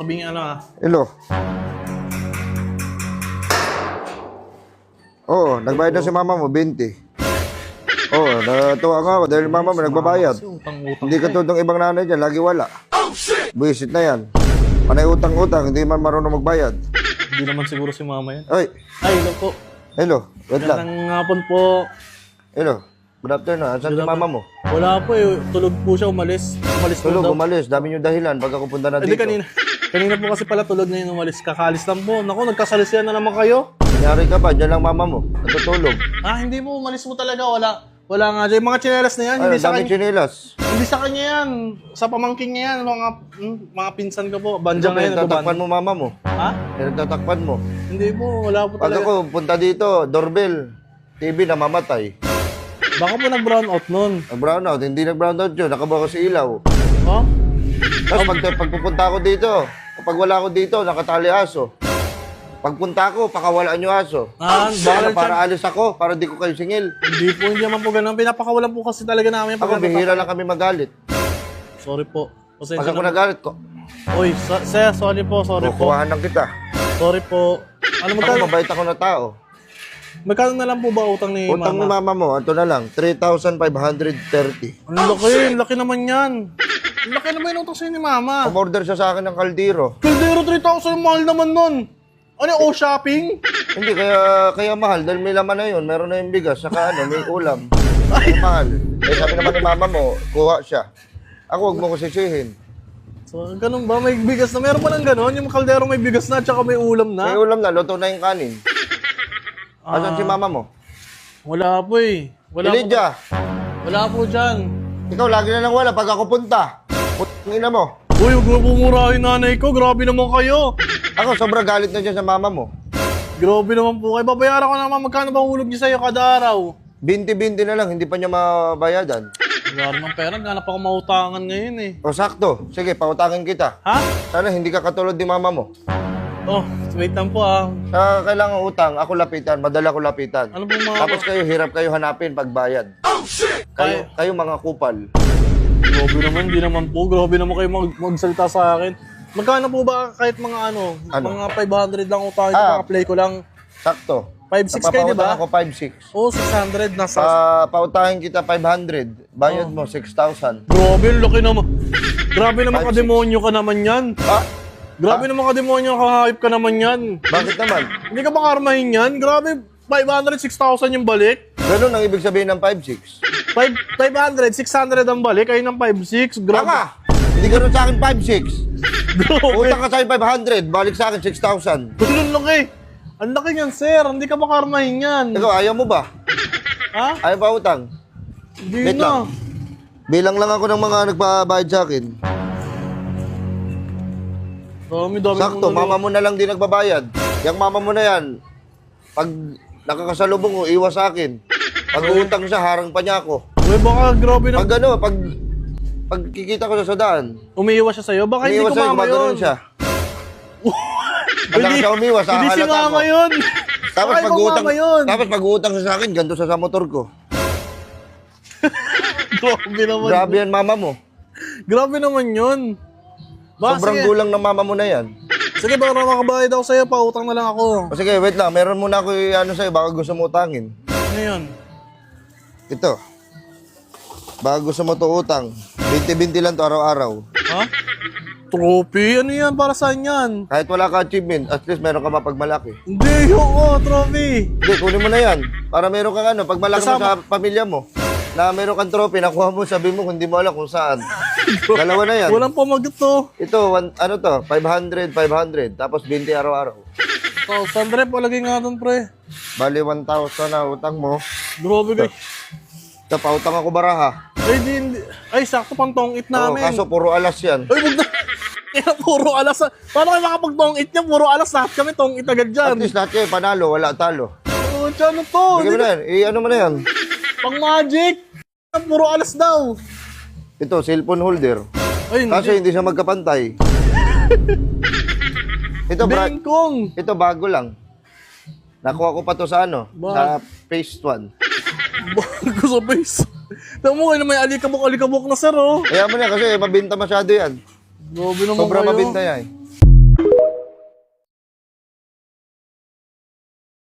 Sabihin ano ah. Hello. Oo, nagbayad na si mama mo, 20. Oo, natuwa nga ako dahil mama mo nagbabayad. Kasi utang-utang. Hindi ka tulad ng ibang nanay dyan, lagi wala. Buisit na yan. Panay utang-utang, hindi man marunong magbayad. Hindi naman siguro si mama yan. Ay, Ay, hello po. hello, wait lang. Magandang hapon po. Hello, good afternoon. Asan si mama mo? Wala po eh. Tulog po siya, umalis. Umalis po Tulog, daw. umalis. Dami nyo dahilan pag ako punta na Hindi, dito. kanina po kasi pala tulog na yun umalis. Kakalis lang po. Naku, nagkasalisiyan na naman kayo. Nangyari ka ba? Diyan lang mama mo. Natutulog. Ah, hindi mo. Umalis mo talaga. Wala nga dyan. Mga tsinelas na yan. Ay, Hindi sa dami kanya. chinelas. Hindi sa kanya yan. Sa pamangking niya yan. Mga pinsan ko po. Banjang na yan. Nagtatakpan mo mama mo. Ha? Nagtatakpan mo. Hindi po. Wala po Pag talaga. ako punta dito, doorbell, TV na mamatay. Baka po nag-brown out nun. Nag-brownout, hindi nag-brownout yun. Nakabawas si ilaw. Oh? Tapos pag pupunta ako dito, kapag wala ako dito, nakatali aso. Pagpunta ko, pakawalaan yung aso. Ah, Para, bakal para alis ako, para di ko kayo singil. hindi naman po ganun. Pinapakawalan po kasi talaga namin. Ako, bihira lang kami magalit. Sorry po. Pag Pasensya ako na. nagalit ko, Oy, sir, sorry po. kukuhaan lang kita. Sorry po. Ano Ako, magkano, mabait ako na tao. magkano na lang po ba utang ni Utang ni mama? mama mo, ito na lang, 3,530. Ang laki naman yan. Ang laki naman yung utang sa'yo ni mama. Umorder siya sa akin ng kaldero. Kaldero 3,000, mahal naman nun. Ano yung shopping? Hindi, kaya mahal. Dahil may laman na yun. Meron na yung bigas. Saka may ulam. Kaya mahal. Eh, sabi naman ni mama mo, kuha siya. Ako, huwag mo ko sisihin. So, ganun ba? May bigas na. Meron pa ng ganun? Yung kaldero may bigas na at saka may ulam May na? ulam na, luto na yung kanin. Asan si mama mo? Wala po eh. Elijah, Wala po dyan. ikaw lagi na lang wala pag ako punta. Putang ina mo. Uy, huwag mo pumurahin nanay ko. Grabe naman kayo. Ako, sobrang galit na dyan sa mama mo. Grabe naman po kayo. Babayaran ko naman. Magkano ba hulog niya sa'yo kada araw? 20-20 na lang, hindi pa niya mabayadan. Wala ng pera. Ganap ako mautangan ngayon eh. O sakto, sige, pautangin kita. Ha? Sana hindi ka katulad ni mama mo. Oh, wait lang po ah. Sa kailangan utang, ako lapitan, madala ko lapitan. Ano pong mga... Tapos kayo, hirap kayo hanapin pagbayad. Kayo mga kupal. Grabe naman, hindi naman po. Grabe naman kayo magsalita sa akin. Magkano po ba kahit mga Ano? mga 500 lang utangin ko, play ko lang. Sakto. 5-6 kayo, di ba? Napapautang ako 5-6. Oh, 600 nasa... Pautahin kita 500. Bayad mo 6,000. Grabe, laki naman. Grabe naman 5-6. kademonyo ka naman yan. Ah, Grabe naman kademonyo ka, hype ka naman yan. bakit naman? Hindi ka ba karmahin yan? Grabe, 500, 6,000 yung balik. Ganun ang ibig sabihin ng 5-6. 500, 600 ang balik, ayun ang 5-6. Grabe. Tama! Hindi ganun sa akin 5-6. Grabe. Utang ka sa akin 500, balik sa akin 6,000. Ganun laki. Ang laki niyan, sir. Hindi ka ba karmahin yan? Ikaw, ayaw mo ba? Ha? Ayaw ba utang? Hindi Wait na. lang. Bilang lang ako ng mga nagpabayad sa akin. Dami Sakto, mo na- mama mo na lang din nagbabayad. Yung mama mo na yan, pag nakakasalubong mo, iwas sa akin. Pag utang siya, harang pa niya ako. Uy, baka grabe na. Pag pag kikita ko sa daan, Umiiwas siya sa'yo? Baka hindi umiwas ko sa'yo, mama yun. gumagano'n siya. Pag Hindi, siya umiwas, hindi si hahalata mama ka. yun. Tapos Baka pag ibang utang, mama yun. tapos pag utang siya sa akin, ganito sa motor ko. Grabe naman. Grabe yan mama mo. Grabe naman yun. Ba, Sobrang sige. gulang ng mama mo na yan. Sige, baka makabayad ako sa'yo. Pautang na lang ako. O sige, wait lang. Meron muna ako ano sa'yo, baka gusto mo utangin. Ano yun? Ito. Baka gusto mo to utang. 20-20 lang to araw-araw. Ha? Trophy? Ano yan? Para saan yan? Kahit wala ka achievement, at least meron ka mapagmalaki. Hindi, oo, trophy. Hindi, kunin mo na yan. Para meron kang ano, pagmalaki mo sa pamilya mo, na meron kang trophy, nakuha mo, sabi mo, hindi mo alam kung saan. Dalawa na yan. Walang pamagat to. Ito, ano to, 500, 500, tapos 20 araw-araw. Oh, Sandre, palagay nga doon, pre. Bali, 1,000 na utang mo. Grabe, guys. Ito, pautang ako baraha. Ay, hindi. Ay, sakto pang tong-it Oo, namin. kaso puro alas yan. Ay, wag na. Kaya puro alas. Paano kayo makapag-tong-it niya? Puro alas lahat kami tong-it agad At dyan. least lahat kayo, panalo, wala talo. Oh, ano to? Bigyan mo na yan, ano mo na yan. Pang magic. Puro alas daw. Ito, cellphone holder. Ay, Kaso hindi. hindi siya magkapantay. Bengkong. Ito bago lang. Nakuha ko pa to sa ano, sa phase 1. Bago sa base. Tama mo kayo na may alikabok na, sir, oh. Kaya mo na kasi mabenta masyado yan. Grabe naman Sobrang kayo. mabenta yan.